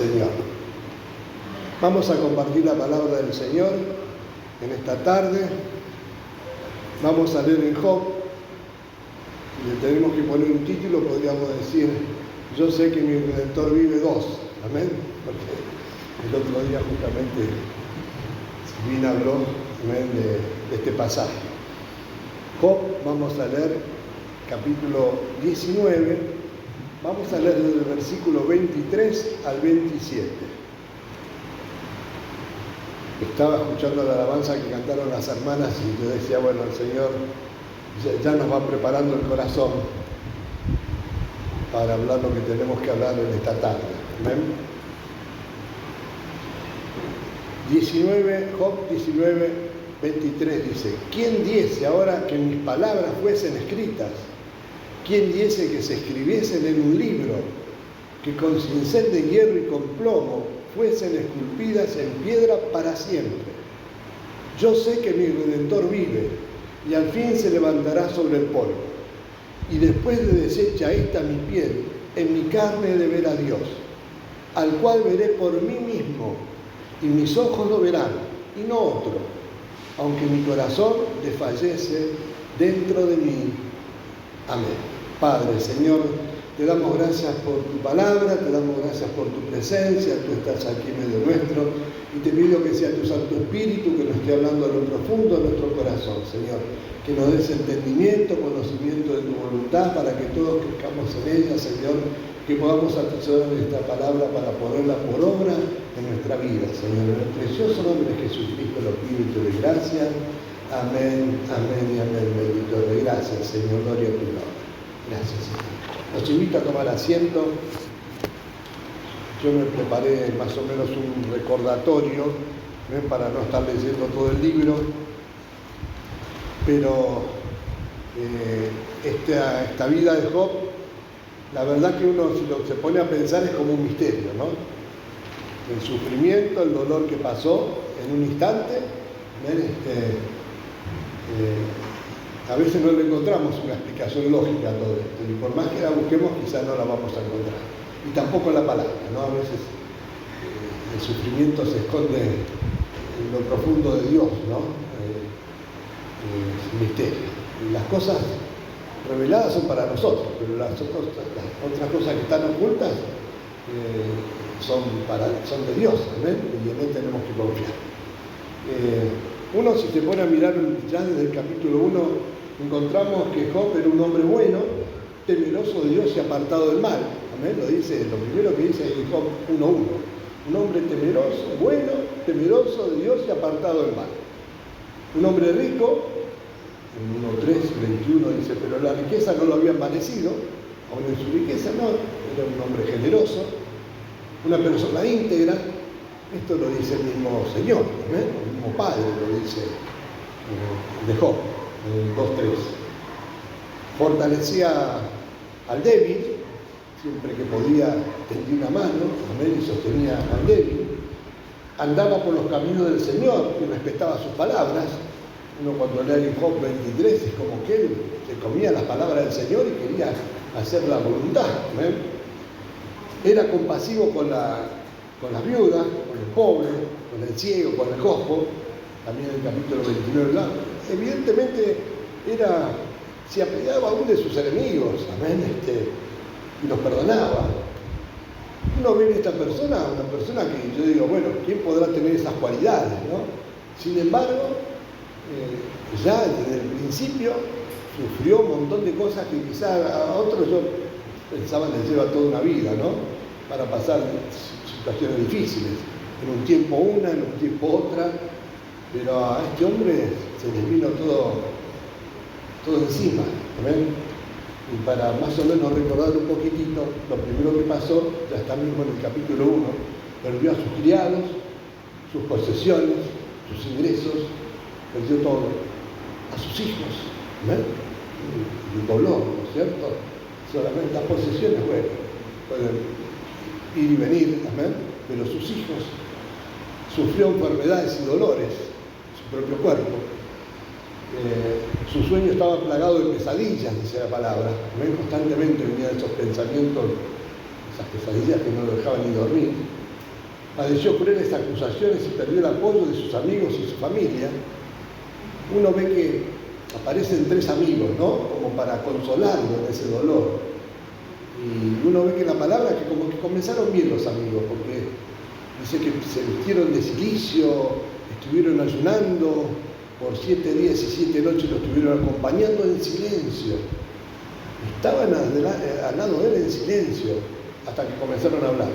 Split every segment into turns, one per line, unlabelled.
Señor. Vamos a compartir la palabra del Señor en esta tarde. Vamos a leer en Job. Si le tenemos que poner un título, podríamos decir: yo sé que mi Redentor vive 2. Amén. Porque el otro día justamente Silvina habló de este pasaje. Job, vamos a leer capítulo 19. Vamos a leer desde el versículo 23 al 27. Estaba escuchando la alabanza que cantaron las hermanas y yo decía, bueno, el Señor ya nos va preparando el corazón para hablar lo que tenemos que hablar en esta tarde. ¿Amén? 19, Job 19, 23 dice: ¿Quién diese ahora que mis palabras fuesen escritas? ¿Quién diese que se escribiesen en un libro, que con cincel de hierro y con plomo fuesen esculpidas en piedra para siempre? Yo sé que mi Redentor vive, y al fin se levantará sobre el polvo. Y después de deshecha esta mi piel, en mi carne he de ver a Dios, al cual veré por mí mismo, y mis ojos lo verán, y no otro, aunque mi corazón desfallece dentro de mí. Amén. Padre, Señor, te damos gracias por tu palabra, te damos gracias por tu presencia, tú estás aquí en medio nuestro, y te pido que sea tu Santo Espíritu que nos esté hablando a lo profundo de nuestro corazón, Señor, que nos des entendimiento, conocimiento de tu voluntad, para que todos crezcamos en ella, Señor, que podamos atesorar esta palabra para ponerla por obra en nuestra vida, Señor. En el precioso nombre de Jesucristo lo pido y te doy gracias. Amén, amén y amén. Bendito de gracias, Señor. Gloria a tu nombre. Gracias, Señor. Los invito a tomar asiento. Yo me preparé más o menos un recordatorio para no estar leyendo todo el libro, pero esta vida de Job, la verdad que uno, si se pone a pensar, es como un misterio, ¿no? El sufrimiento, el dolor que pasó en un instante, a veces no le encontramos una explicación lógica a todo esto, y por más que la busquemos, quizás no la vamos a encontrar. Y tampoco la palabra, ¿no? A veces el sufrimiento se esconde en lo profundo de Dios, ¿no? Es un misterio. Y las cosas reveladas son para nosotros, pero las otras cosas que están ocultas son de Dios, ¿ven? Y en Él tenemos que confiar. Uno, si se pone a mirar ya desde el capítulo 1, encontramos que Job era un hombre bueno, temeroso de Dios y apartado del mal. ¿Amén? Lo primero que dice en Job 1:1. Un hombre temeroso, bueno, temeroso de Dios y apartado del mal. Un hombre rico, en 1:3, 21 dice, pero la riqueza no lo había envanecido, aún en su riqueza no, era un hombre generoso, una persona íntegra. Esto lo dice el mismo Señor, el mismo Padre lo dice de Job, en 2:3. Fortalecía al débil, siempre que podía tendía una mano, amén, y sostenía al débil. Andaba por los caminos del Señor y respetaba sus palabras. Uno cuando lee en Job 23 es como que él se comía las palabras del Señor y quería hacer la voluntad. ¿Amén? Era compasivo con la viuda, con el pobre, con el ciego, con el cojo. También en el capítulo 29, ¿verdad? Evidentemente se apiadaba aún de sus enemigos, amén, y los perdonaba. Uno ve en esta persona, una persona que yo digo, bueno, ¿quién podrá tener esas cualidades, no? Sin embargo, ya desde el principio sufrió un montón de cosas que quizás a otros yo pensaba les lleva toda una vida, ¿no? Para pasar situaciones difíciles, en un tiempo una, en un tiempo otra, pero a este hombre se le vino todo encima, ¿ven? Y para más o menos recordar un poquitito, lo primero que pasó, ya está mismo en el capítulo 1, perdió a sus criados, sus posesiones, sus ingresos, perdió todo, a sus hijos, ¿ven? El dolor, ¿no es cierto? Solamente las posesiones, bueno, pueden ir y venir, ¿amén? Pero sus hijos sufrió enfermedades y dolores, su propio cuerpo. Su sueño estaba plagado de pesadillas, dice la palabra. ¿Amén? Constantemente venían esos pensamientos, esas pesadillas que no lo dejaban ni dormir. padeció crueles acusaciones y perdió el apoyo de sus amigos y su familia, uno ve que aparecen 3 amigos, ¿no? Como para consolarlo en ese dolor. Y uno ve que la palabra que como que comenzaron bien los amigos, porque dice que se vistieron de cilicio, estuvieron ayunando, por 7 días y 7 noches lo estuvieron acompañando en silencio. Estaban al lado de él en silencio, hasta que comenzaron a hablar.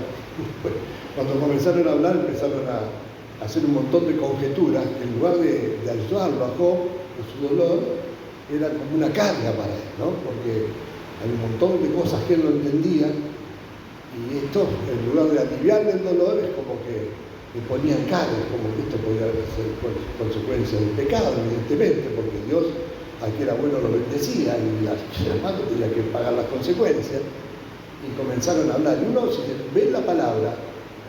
Cuando comenzaron a hablar, empezaron a hacer un montón de conjeturas, que en lugar de ayudarlo a Job en su dolor, era como una carga para él, ¿no? Porque hay un montón de cosas que él no entendía, y esto, en lugar de aliviarle el dolor, es como que le ponían cargas, como que esto podía ser consecuencia del pecado, evidentemente, porque Dios, al que era bueno, lo bendecía, y al hermano tenía que pagar las consecuencias. Y comenzaron a hablar. Y uno, si ve la palabra,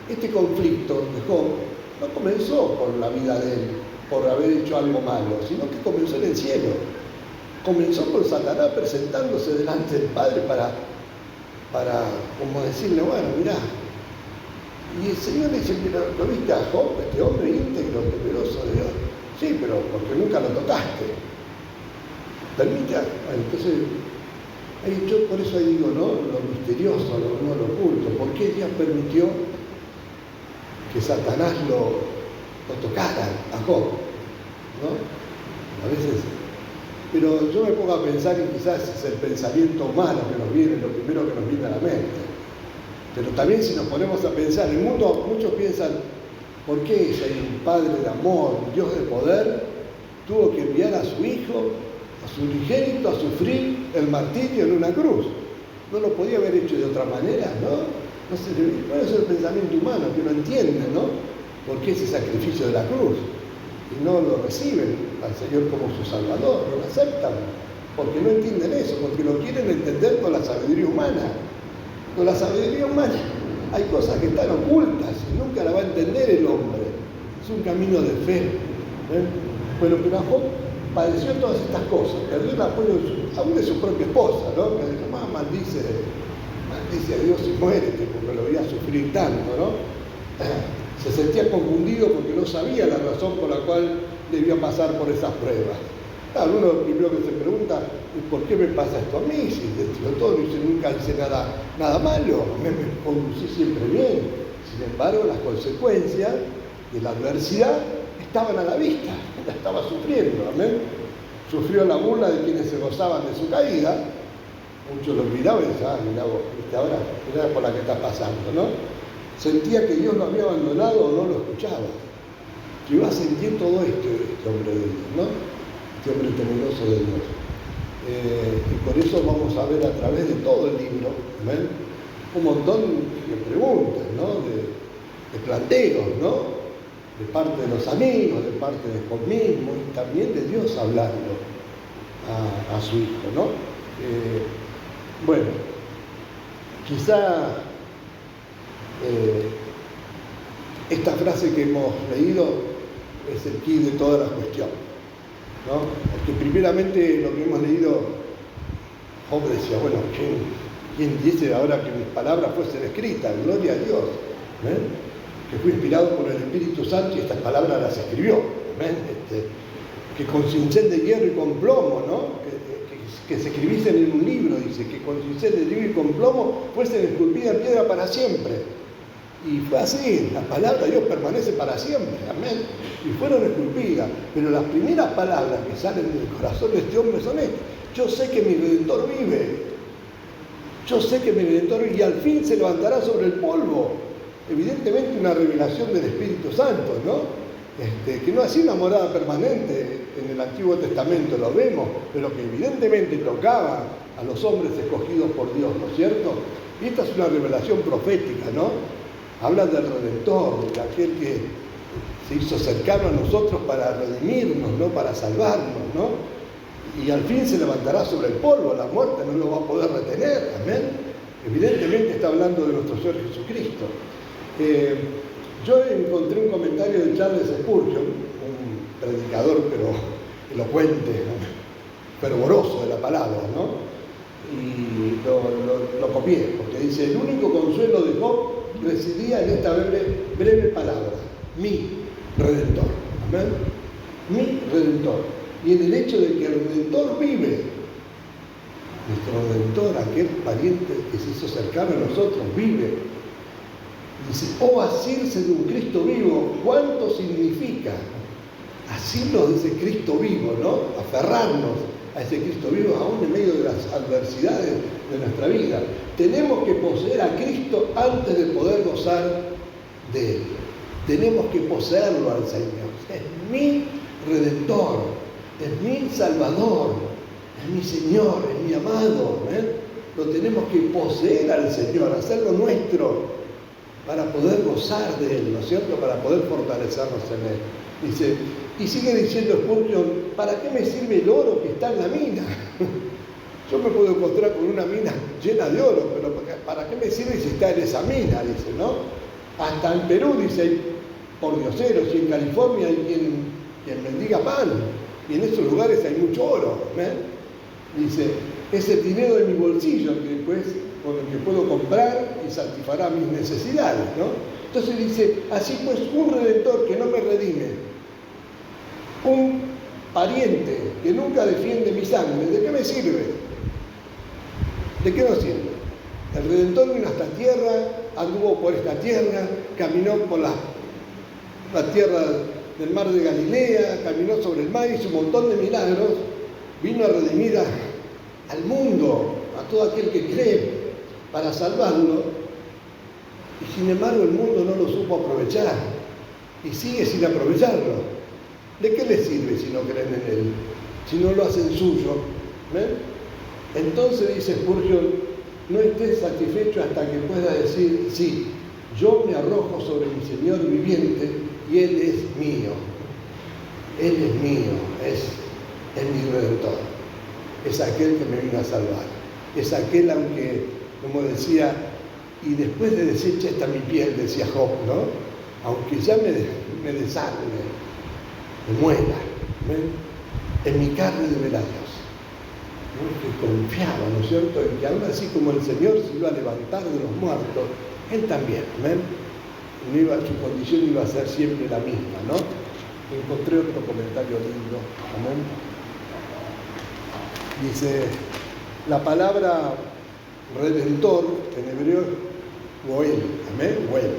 este conflicto de Job no comenzó por la vida de él, por haber hecho algo malo, sino que comenzó en el cielo. Comenzó con Satanás presentándose delante del Padre para como decirle, bueno, mirá. Y el Señor le dice, mira, ¿lo viste a Job, este hombre íntegro, temeroso de Dios? Sí, pero porque nunca lo tocaste. Permite, entonces, yo por eso ahí digo, ¿no? Lo misterioso, lo oculto. ¿Por qué Dios permitió que Satanás lo tocara a Job? ¿No? A veces. Pero yo me pongo a pensar, y quizás es el pensamiento humano que nos viene, lo primero que nos viene a la mente. Pero también si nos ponemos a pensar, en el mundo muchos piensan, ¿por qué si hay un Padre de amor, un Dios de poder, tuvo que enviar a su Hijo, a su unigénito, a sufrir el martirio en una cruz? No lo podía haber hecho de otra manera, ¿no? No sé, bueno, es el pensamiento humano que no entiende, ¿no? ¿Por qué ese sacrificio de la cruz? Y no lo reciben al Señor como su Salvador, no lo aceptan, porque no entienden eso, porque lo quieren entender con la sabiduría humana. Con la sabiduría humana hay cosas que están ocultas y nunca la va a entender el hombre. Es un camino de fe. Bueno, pero Job padeció todas estas cosas, perdió el apoyo aún de su propia esposa, ¿no? Que dijo, maldice a Dios y muérete, porque lo veía sufrir tanto, ¿no? Se sentía confundido porque no sabía la razón por la cual debía pasar por esas pruebas. Claro, uno lo primero que se pregunta, ¿por qué me pasa esto a mí? Si dentro de todo nunca hice nada malo, me conducí siempre bien. Sin embargo, las consecuencias de la adversidad estaban a la vista, la estaba sufriendo, amén. Sufrió la burla de quienes se gozaban de su caída. Muchos lo miraban y decían, mirá vos, ahora mirá por la que está pasando, ¿no? Sentía que Dios lo había abandonado o no lo escuchaba. Llegó a sentir todo esto, este hombre de Dios, ¿no? Este hombre temeroso de Dios. Y por eso vamos a ver a través de todo el libro, ¿ven? Un montón de preguntas, ¿no? De planteos, ¿no? De parte de los amigos, de parte de Job mismo, y también de Dios hablando a su hijo, ¿no? Bueno, quizá esta frase que hemos leído es el key de toda la cuestión, ¿no? Porque primeramente lo que hemos leído, Job decía, bueno, ¿quién dice ahora que mis palabras fuesen escritas? Gloria a Dios, que fue inspirado por el Espíritu Santo y estas palabras las escribió, que con cincel de hierro y con plomo, ¿no? Que se escribiesen en un libro, dice, que con cincel de hierro y con plomo fuesen esculpidas en piedra para siempre. Y fue así, la palabra de Dios permanece para siempre, amén. Y fueron esculpidas, pero las primeras palabras que salen del corazón de este hombre son estas: yo sé que mi Redentor vive, yo sé que mi Redentor vive, y al fin se levantará sobre el polvo. Evidentemente una revelación del Espíritu Santo, ¿no? Que no hacía una morada permanente en el Antiguo Testamento, lo vemos, pero que evidentemente tocaba a los hombres escogidos por Dios, ¿no es cierto? Y esta es una revelación profética, ¿no? Habla del Redentor, de aquel que se hizo cercano a nosotros para redimirnos, ¿no? Para salvarnos, ¿no? Y al fin se levantará sobre el polvo, la muerte no lo va a poder retener, amén. Evidentemente está hablando de nuestro Señor Jesucristo. Yo encontré un comentario de Charles Spurgeon, un predicador pero elocuente, ¿no? Fervoroso de la palabra, ¿no? Y lo copié, porque dice, el único consuelo de Job residía en esta breve palabra, mi Redentor. ¿Amén? Mi Redentor. Y en el hecho de que el Redentor vive. Nuestro Redentor, aquel pariente que se hizo cercano a nosotros, vive. Dice, oh, asirse de un Cristo vivo, ¿cuánto significa? Asirnos de ese Cristo vivo, ¿no? Aferrarnos a ese Cristo vivo, aún en medio de las adversidades de nuestra vida. Tenemos que poseer a Cristo antes de poder gozar de Él. Tenemos que poseerlo al Señor. Es mi Redentor, es mi Salvador, es mi Señor, es mi amado. Lo tenemos que poseer al Señor, hacerlo nuestro, para poder gozar de Él, ¿no es cierto? Para poder fortalecernos en Él. Dice, y sigue diciendo Spurgeon, ¿para qué me sirve el oro que está en la mina? Yo me puedo encontrar con una mina llena de oro, pero ¿para qué me sirve si está en esa mina? Dice, ¿no? Hasta en Perú, dice, hay pordioseros, y en California hay quien mendiga pan, y en esos lugares hay mucho oro. Dice, es el dinero de mi bolsillo que después con el que puedo comprar y satisfará mis necesidades, ¿no? Entonces dice, así pues, un Redentor que no me redime, un pariente que nunca defiende mi sangre, ¿de qué me sirve? ¿De qué nos sirve? El Redentor vino a esta tierra, anduvo por esta tierra, caminó por la tierra del mar de Galilea, caminó sobre el mar, hizo un montón de milagros, vino a redimir al mundo, a todo aquel que cree, para salvarlo, y sin embargo el mundo no lo supo aprovechar, y sigue sin aprovecharlo. ¿De qué le sirve si no creen en Él? Si no lo hacen suyo. Entonces dice Spurgeon, no estés satisfecho hasta que pueda decir, sí, yo me arrojo sobre mi Señor viviente y Él es mío. Él es mío, es mi Redentor. Es aquel que me vino a salvar. Es aquel, aunque, como decía, y después de deshecha está mi piel, decía Job, ¿no? Aunque ya me desangre, me muera, en mi carne de verá Dios. ¿No? Que confiaba, ¿no es cierto?, en que aún así como el Señor se iba a levantar de los muertos, Él también, su condición iba a ser siempre la misma, ¿no? Encontré otro comentario lindo, amén. Dice, la palabra Redentor en hebreo es Goel, amén, Goel,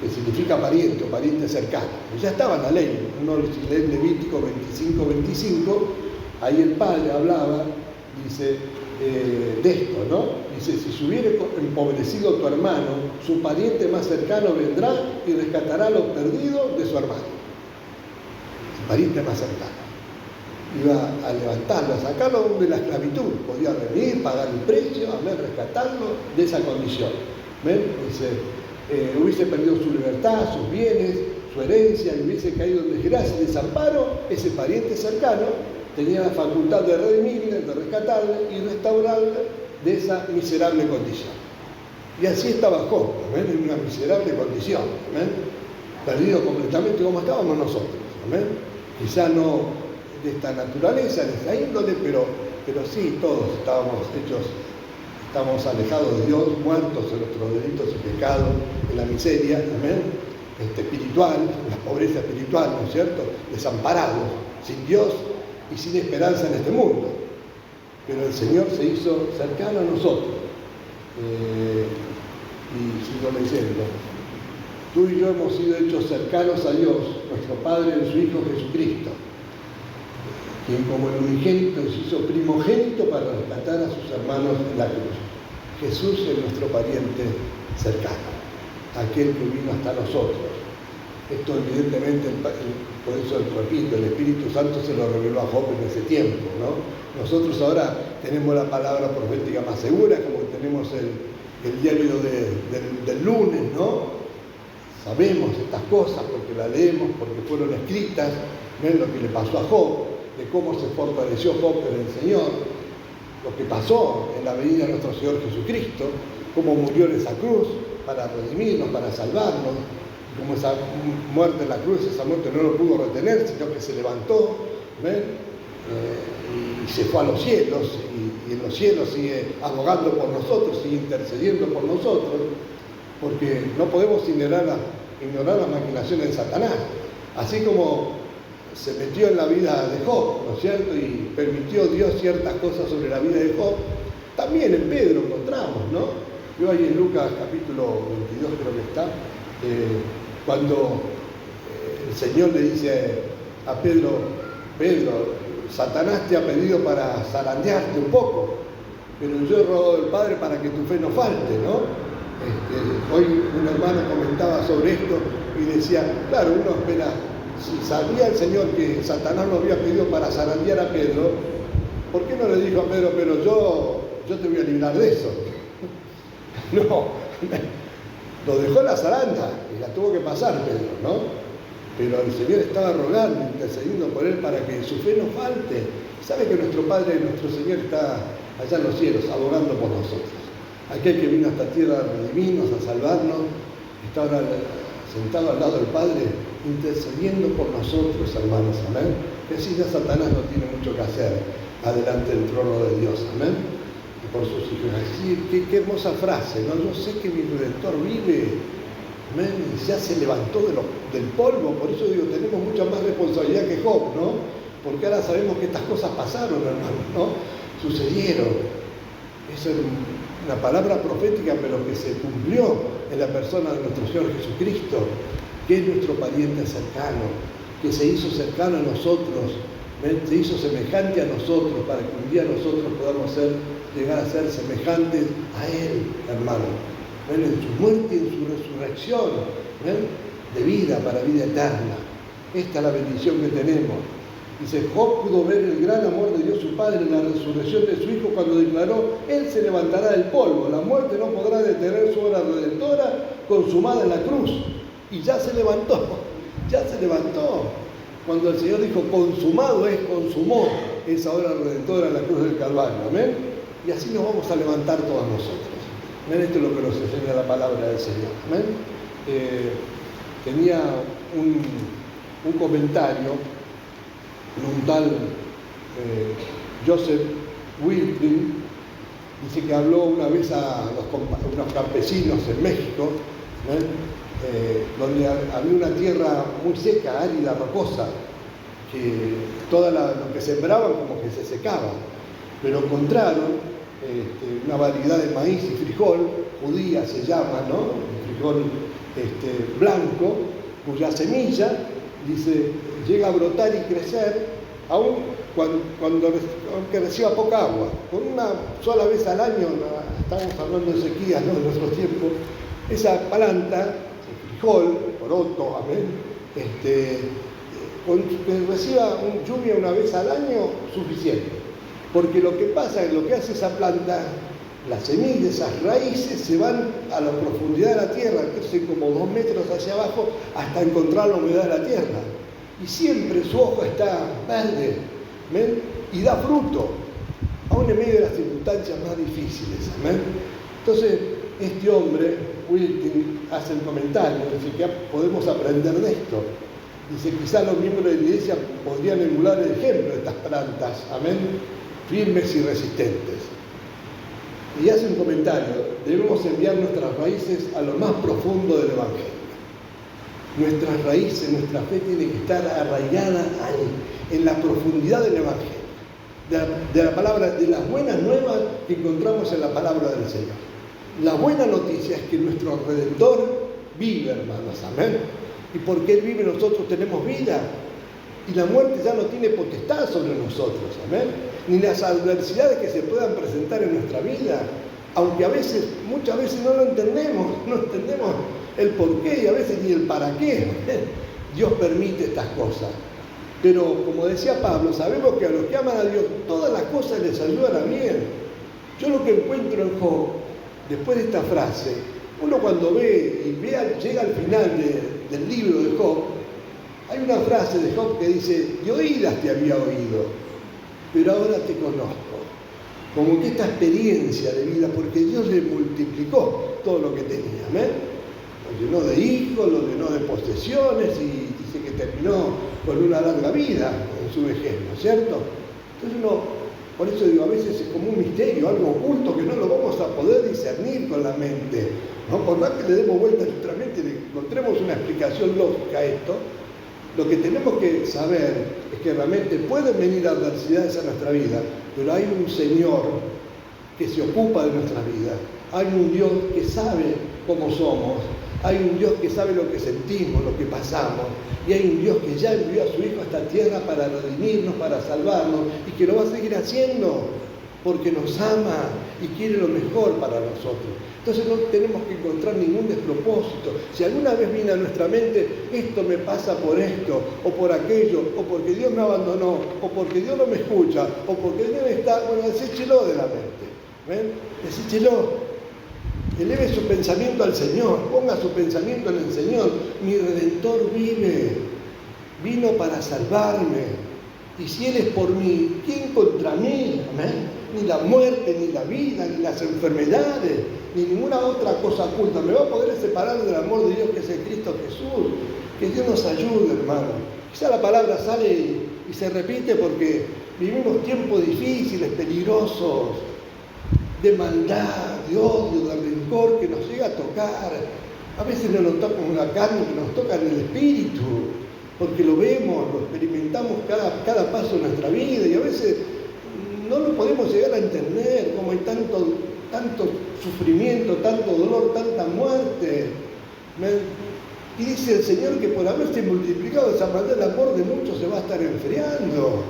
que significa pariente o pariente cercano. Ya estaba en la ley, uno lee Levítico 25:25, ahí el padre hablaba, dice, de esto, ¿no? Dice, si se hubiere empobrecido tu hermano, su pariente más cercano vendrá y rescatará lo perdido de su hermano. El pariente más cercano iba a levantarlo, a sacarlo de la esclavitud, podía venir, pagar el precio, rescatarlo de esa condición. Dice, hubiese perdido su libertad, sus bienes, su herencia, y hubiese caído en desgracia y desamparo, ese pariente cercano tenía la facultad de redimirle, de rescatarle y restaurarle de esa miserable condición. Y así estaba Job, en una miserable condición, perdido completamente como estábamos nosotros. Quizá no de esta naturaleza, de esta índole, pero sí, todos estamos alejados de Dios, muertos en nuestros delitos y pecados, en la miseria, espiritual, en la pobreza espiritual, ¿no es cierto?, desamparados, sin Dios y sin esperanza en este mundo. Pero el Señor se hizo cercano a nosotros. Y sigo leyendo. Tú y yo hemos sido hechos cercanos a Dios, nuestro Padre en su Hijo Jesucristo, quien como el unigénito se hizo primogénito para rescatar a sus hermanos en la cruz. Jesús es nuestro pariente cercano, aquel que vino hasta nosotros. Esto evidentemente, por eso repito, el Espíritu Santo se lo reveló a Job en ese tiempo, ¿no? Nosotros ahora tenemos la palabra profética más segura, como tenemos el diario del lunes, ¿no? Sabemos estas cosas porque las leemos, porque fueron escritas, ven lo que le pasó a Job, de cómo se fortaleció Job en el Señor, lo que pasó en la venida de nuestro Señor Jesucristo, cómo murió en esa cruz para redimirnos, para salvarnos, como esa muerte en la cruz, esa muerte no lo pudo retener, sino que se levantó, y se fue a los cielos, y en los cielos sigue abogando por nosotros, sigue intercediendo por nosotros. porque no podemos ignorar las maquinaciones de Satanás. Así como se metió en la vida de Job, ¿no es cierto? Y permitió Dios ciertas cosas sobre la vida de Job, también en Pedro encontramos, ¿no? Yo ahí en Lucas capítulo 22 creo que está, cuando el Señor le dice a Pedro, Satanás te ha pedido para zarandearte un poco, pero yo he rogado al Padre para que tu fe no falte, ¿no? Hoy un hermano comentaba sobre esto y decía, claro, uno espera, si sabía el Señor que Satanás lo había pedido para zarandear a Pedro, ¿por qué no le dijo a Pedro, pero yo te voy a librar de eso? No, lo dejó en la zaranda y la tuvo que pasar Pedro, ¿no? Pero el Señor estaba rogando, intercediendo por él para que su fe no falte. Sabe que nuestro Padre, nuestro Señor está allá en los cielos, abogando por nosotros. Aquel que vino a esta tierra a redimirnos, a salvarnos, está ahora sentado al lado del Padre, intercediendo por nosotros, hermanos, amén. Que así ya Satanás no tiene mucho que hacer adelante del trono de Dios, amén. Y por sus hijos. Así, qué hermosa frase, ¿no? Yo sé que mi Redentor vive. Amén, ya se levantó del polvo, por eso digo, tenemos mucha más responsabilidad que Job, ¿no? Porque ahora sabemos que estas cosas pasaron, hermanos, ¿no? Sucedieron. Esa es una palabra profética, pero que se cumplió en la persona de nuestro Señor Jesucristo, que es nuestro pariente cercano, que se hizo cercano a nosotros, se hizo semejante a nosotros, para que un día nosotros podamos llegar a ser semejantes a Él, hermano. ¿Ven? En su muerte y en su resurrección, ¿ven? De vida para vida eterna. Esta es la bendición que tenemos. Dice, Job pudo ver el gran amor de Dios su Padre en la resurrección de su Hijo cuando declaró, Él se levantará del polvo, la muerte no podrá detener su obra redentora consumada en la cruz. Y ya se levantó. Cuando el Señor dijo, consumado es, consumó esa obra redentora en la cruz del Calvario. Amén. Y así nos vamos a levantar todos nosotros. Esto es lo que nos enseña la palabra del Señor. ¿Amén? Tenía un comentario de un tal Joseph Wilkin, dice que habló una vez a unos campesinos en México, donde había una tierra muy seca, árida, rocosa, que todo lo que sembraban como que se secaba, pero encontraron una variedad de maíz y frijol, judía se llama, ¿no? El frijol blanco, cuya semilla, dice, llega a brotar y crecer, aún aunque reciba poca agua. Con una sola vez al año, estamos hablando de sequías, ¿no? De nuestro tiempo, esa planta, el frijol, poroto, amén, con que reciba lluvia una vez al año, suficiente. Porque lo que pasa es lo que hace esa planta, las semillas, esas raíces se van a la profundidad de la tierra, crecen como 2 metros hacia abajo hasta encontrar la humedad de la tierra. Y siempre su hoja está verde, ¿ven? Y da fruto, aún en medio de las circunstancias más difíciles. ¿Ven? Entonces, este hombre, Wilkin, hace el comentario, dice que podemos aprender de esto. Dice, quizás los miembros de la iglesia podrían emular el ejemplo de estas plantas, amén, firmes y resistentes. Y hace un comentario, debemos enviar nuestras raíces a lo más profundo del Evangelio. Nuestras raíces, nuestra fe tiene que estar arraigada ahí, en la profundidad del Evangelio, de la palabra, de las buenas nuevas que encontramos en la palabra del Señor. La buena noticia es que nuestro Redentor vive, hermanos, amén. Y porque Él vive, nosotros tenemos vida. Y la muerte ya no tiene potestad sobre nosotros, amén. Ni las adversidades que se puedan presentar en nuestra vida, aunque muchas veces no lo entendemos, no entendemos el por qué y a veces ni el para qué. Dios permite estas cosas. Pero como decía Pablo, sabemos que a los que aman a Dios, todas las cosas les ayudan a bien. Yo lo que encuentro en Job, después de esta frase, uno cuando llega al final del libro de Job, hay una frase de Job que dice, de oídas te había oído, pero ahora te conozco. Como que esta experiencia de vida, porque Dios le multiplicó todo lo que tenía, ¿ven? Lo llenó de hijos, lo llenó de posesiones y dice que terminó con una larga vida en su vejez, ¿no es cierto? Entonces uno Por eso digo, a veces es como un misterio, algo oculto que no lo vamos a poder discernir con la mente, ¿no? Por más que le demos vuelta a nuestra mente y le encontremos una explicación lógica a esto, lo que tenemos que saber es que realmente pueden venir adversidades a nuestra vida, pero hay un Señor que se ocupa de nuestra vida, hay un Dios que sabe cómo somos, hay un Dios que sabe lo que sentimos, lo que pasamos, y hay un Dios que ya envió a su Hijo a esta tierra para redimirnos, para salvarnos, y que lo va a seguir haciendo, porque nos ama y quiere lo mejor para nosotros. Entonces no tenemos que encontrar ningún despropósito. Si alguna vez viene a nuestra mente, esto me pasa por esto, o por aquello, o porque Dios me abandonó, o porque Dios no me escucha, o porque Dios está, bueno, deséchelo de la mente. ¿Ven? Deséchelo. Eleve su pensamiento al Señor, ponga su pensamiento en el Señor. Mi Redentor vive, vino para salvarme. Y si Él es por mí, ¿quién contra mí? ¿Amén? Ni la muerte, ni la vida, ni las enfermedades, ni ninguna otra cosa oculta me va a poder separar del amor de Dios que es en Cristo Jesús. Que Dios nos ayude, hermano. Quizá la palabra sale y se repite porque vivimos tiempos difíciles, peligrosos, de maldad, de odio, de rencor que nos llega a tocar. A veces no nos toca en la carne, que nos toca en el espíritu, porque lo vemos, lo experimentamos cada paso de nuestra vida, y a veces no lo podemos llegar a entender, como hay tanto sufrimiento, tanto dolor, tanta muerte. Y dice el Señor que por haberse multiplicado de esa manera el amor de muchos se va a estar enfriando.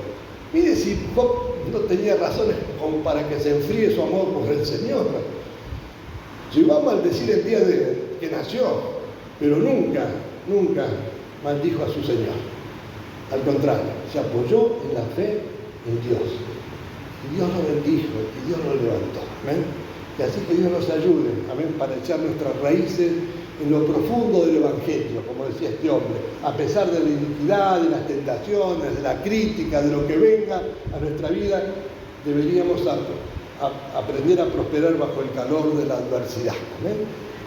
Mire si Job no tenía razones como para que se enfríe su amor por el Señor. Llegó a maldecir el día que nació, pero nunca maldijo a su Señor. Al contrario, se apoyó en la fe en Dios. Y Dios lo bendijo, y Dios lo levantó. ¿Amén? Y así que Dios nos ayude, amén, para echar nuestras raíces en lo profundo del Evangelio, como decía este hombre, a pesar de la iniquidad, de las tentaciones, de la crítica, de lo que venga a nuestra vida, deberíamos aprender a prosperar bajo el calor de la adversidad. ¿Amén?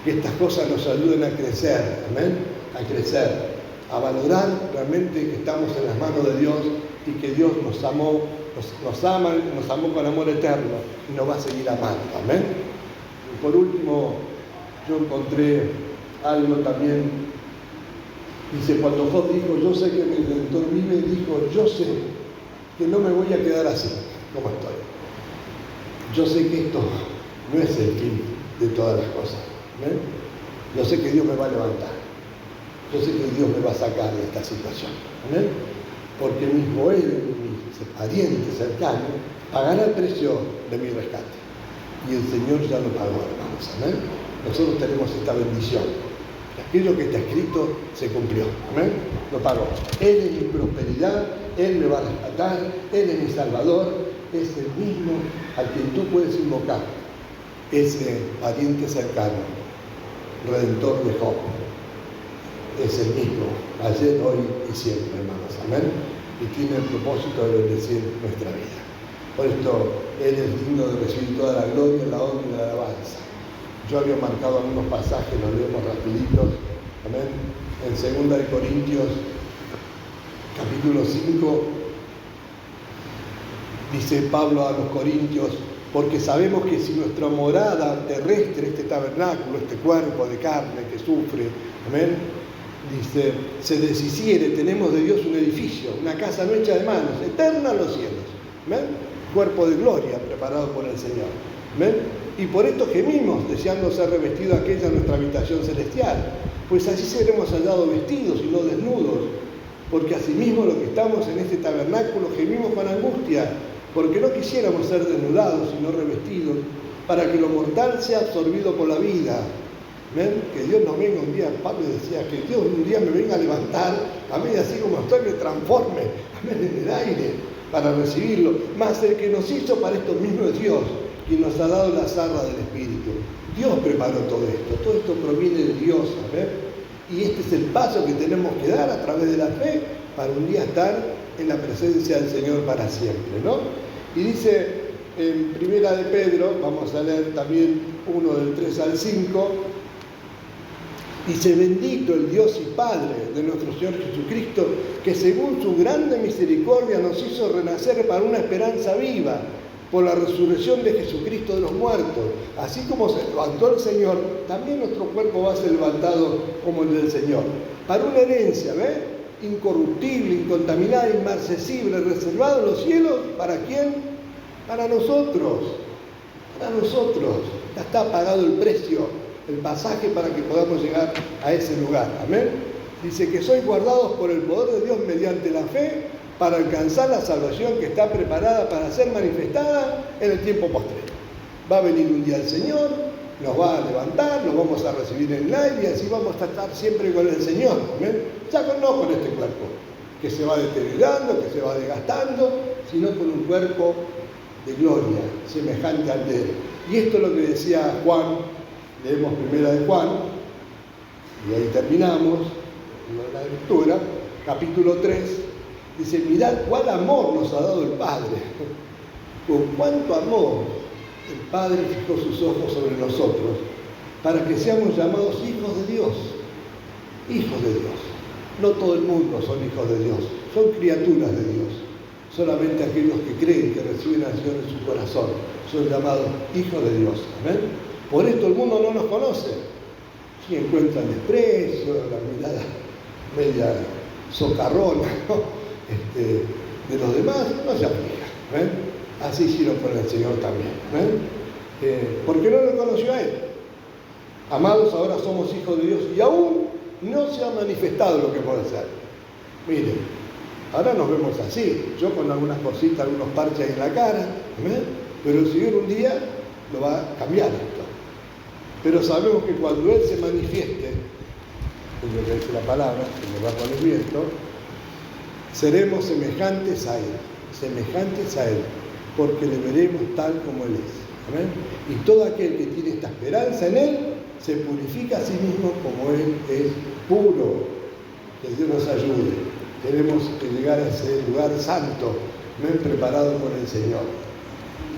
Que estas cosas nos ayuden a crecer, amén, a crecer, a valorar realmente que estamos en las manos de Dios y que Dios nos amó, nos ama con amor eterno y nos va a seguir amando, amén. Y por último, yo encontré algo también, dice, cuando Job dijo, yo sé que mi Redentor vive, dijo, yo sé que no me voy a quedar así como estoy. Yo sé que esto no es el fin de todas las cosas. ¿Ven? Yo sé que Dios me va a levantar. Yo sé que Dios me va a sacar de esta situación. ¿Ven? Porque mismo Él, mi pariente cercano, pagará el precio de mi rescate. Y el Señor ya lo pagó, hermanos. ¿Amén? Nosotros tenemos esta bendición. Aquello que está escrito se cumplió. ¿Amén? Lo pagó. Él es mi prosperidad, Él me va a rescatar, Él es mi Salvador. Es el mismo al que tú puedes invocar, ese pariente cercano, Redentor de Job. Es el mismo, ayer, hoy y siempre, hermanos. Amén. Y tiene el propósito de bendecir nuestra vida. Por esto, Él es digno de recibir toda la gloria, la honra y la alabanza. Yo había marcado algunos pasajes, los leemos rapiditos. Amén. En 2 Corintios, capítulo 5, dice Pablo a los Corintios, porque sabemos que si nuestra morada terrestre, este tabernáculo, este cuerpo de carne que sufre, amén, dice, se deshiciere, tenemos de Dios un edificio, una casa no hecha de manos, eterna en los cielos, amén, cuerpo de gloria preparado por el Señor, amén, y por esto gemimos, deseando ser revestidos aquella nuestra habitación celestial, pues así seremos hallados vestidos y no desnudos, porque asimismo los que estamos en este tabernáculo gemimos con angustia, porque no quisiéramos ser desnudados sino revestidos, para que lo mortal sea absorbido por la vida. ¿Ven? Que Dios nos venga un día, Pablo decía, que Dios un día me venga a levantar, amén, así como estoy, me transforme, amén, en el aire, para recibirlo. Mas el que nos hizo para esto mismo es Dios, quien nos ha dado las arras del Espíritu. Dios preparó todo esto proviene de Dios, amén. Y este es el paso que tenemos que dar a través de la fe para un día estar en la presencia del Señor para siempre, ¿no? Y dice en Primera de Pedro, vamos a leer también 1 del 3 al 5, dice, bendito el Dios y Padre de nuestro Señor Jesucristo, que según su grande misericordia nos hizo renacer para una esperanza viva por la resurrección de Jesucristo de los muertos. Así como se levantó el Señor, también nuestro cuerpo va a ser levantado como el del Señor. Para una herencia, ¿ves? Incorruptible, incontaminada, inmarcesible, reservado en los cielos. ¿Para quién? Para nosotros. Para nosotros. Ya está pagado el precio, el pasaje para que podamos llegar a ese lugar. Amén. Dice que sois guardados por el poder de Dios mediante la fe para alcanzar la salvación que está preparada para ser manifestada en el tiempo postrero. Va a venir un día el Señor, nos va a levantar, nos vamos a recibir en el aire y así vamos a estar siempre con el Señor. ¿Amén? Ya no con este cuerpo que se va deteriorando, que se va desgastando, sino con un cuerpo de gloria, semejante al de Él. Y esto es lo que decía Juan, leemos primera de Juan, y ahí terminamos la lectura, capítulo 3, dice, mirad cuál amor nos ha dado el Padre, con cuánto amor el Padre fijó sus ojos sobre nosotros, para que seamos llamados hijos de Dios, hijos de Dios. No todo el mundo son hijos de Dios, son criaturas de Dios. Solamente aquellos que creen, que reciben al Señor en su corazón, son llamados hijos de Dios. ¿Amén? Por esto el mundo no nos conoce. Si encuentran desprecio, la mirada media socarrona, ¿no? De los demás, no se aplica. ¿Ven? Así hicieron con el Señor también. ¿Ven? Porque no lo conoció a Él. Amados, ahora somos hijos de Dios y aún no se ha manifestado lo que puede ser. Miren, ahora nos vemos así, yo con algunas cositas, algunos parches en la cara, ¿ven? Pero el Señor un día lo va a cambiar esto. Pero sabemos que cuando Él se manifieste, es lo que dice la palabra, que nos va con el viento, seremos semejantes a Él, porque le veremos tal como Él es. ¿Amén? Y todo aquel que tiene esta esperanza en Él, se purifica a sí mismo como Él es puro. Que Dios nos ayude. Tenemos que llegar a ese lugar santo, bien preparado por el Señor.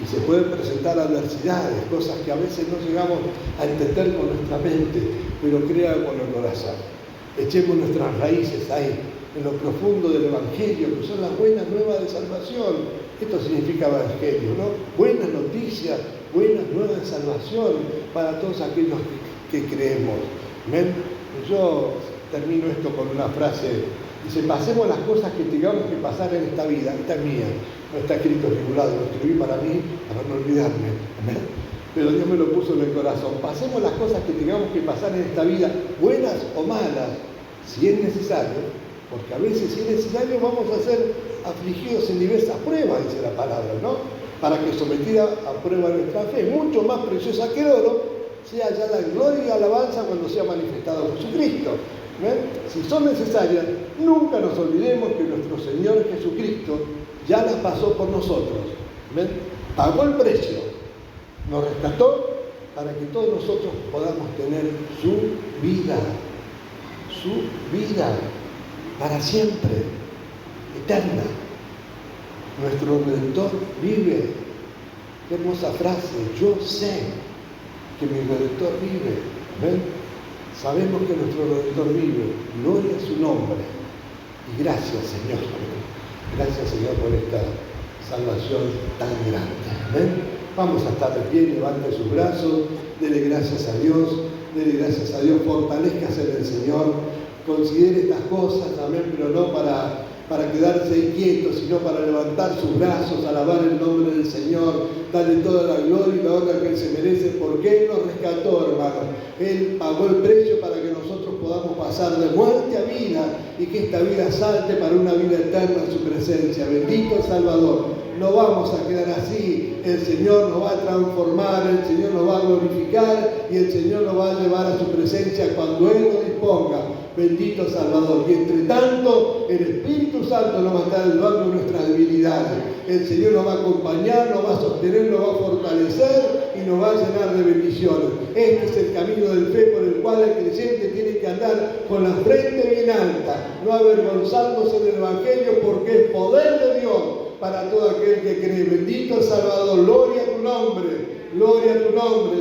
Y se pueden presentar adversidades, cosas que a veces no llegamos a entender con nuestra mente, pero crea con el corazón. Echemos nuestras raíces ahí, en lo profundo del Evangelio, que son las buenas nuevas de salvación. Esto significa Evangelio, ¿no? Buenas noticias, buenas nuevas de salvación para todos aquellos que creemos. ¿Ven? Yo termino esto con una frase. Dice, pasemos las cosas que tengamos que pasar en esta vida. Esta es mía, no está escrito regulado, lo escribí para mí, para no olvidarme. ¿Ven? Pero Dios me lo puso en el corazón. Pasemos las cosas que tengamos que pasar en esta vida, buenas o malas, si es necesario, porque a veces si es necesario vamos a ser afligidos en diversas pruebas, dice la palabra, ¿no? Para que sometida a prueba nuestra fe, mucho más preciosa que el oro, sea ya la gloria y alabanza cuando sea manifestado Jesucristo. ¿Ven? Si son necesarias, nunca nos olvidemos que nuestro Señor Jesucristo ya las pasó por nosotros. ¿Ven? Pagó el precio, nos rescató para que todos nosotros podamos tener su vida para siempre, eterna. Nuestro Redentor vive. Qué hermosa frase, yo sé que mi Redentor vive. ¿Ven? Sabemos que nuestro Redentor vive, gloria a su nombre. Y gracias, Señor. Gracias, Señor, por esta salvación tan grande. ¿Ven? Vamos a estar de pie, levante sus brazos, dele gracias a Dios, fortalezcase en el Señor, considere estas cosas, amén, pero no para quedarse quieto, sino para levantar sus brazos, alabar el nombre del Señor, darle toda la gloria y la honra que Él se merece, porque Él nos rescató, hermanos. Él pagó el precio para que nosotros podamos pasar de muerte a vida y que esta vida salte para una vida eterna en su presencia. Bendito el Salvador. No vamos a quedar así. El Señor nos va a transformar, el Señor nos va a glorificar y el Señor nos va a llevar a su presencia cuando Él lo disponga. Bendito Salvador. Y entre tanto, el Espíritu Santo nos va a estar ayudando en nuestras debilidades. El Señor nos va a acompañar, nos va a sostener, nos va a fortalecer y nos va a llenar de bendiciones. Este es el camino del fe por el cual el creyente tiene que andar con la frente bien alta, no avergonzándose del Evangelio, porque es poder de Dios para todo aquel que cree. Bendito Salvador, gloria a tu nombre,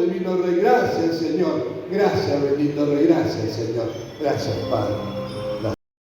divino Rey. Gracias, Señor. Gracias, bendito Rey. Gracias, Señor. Gracias, Padre.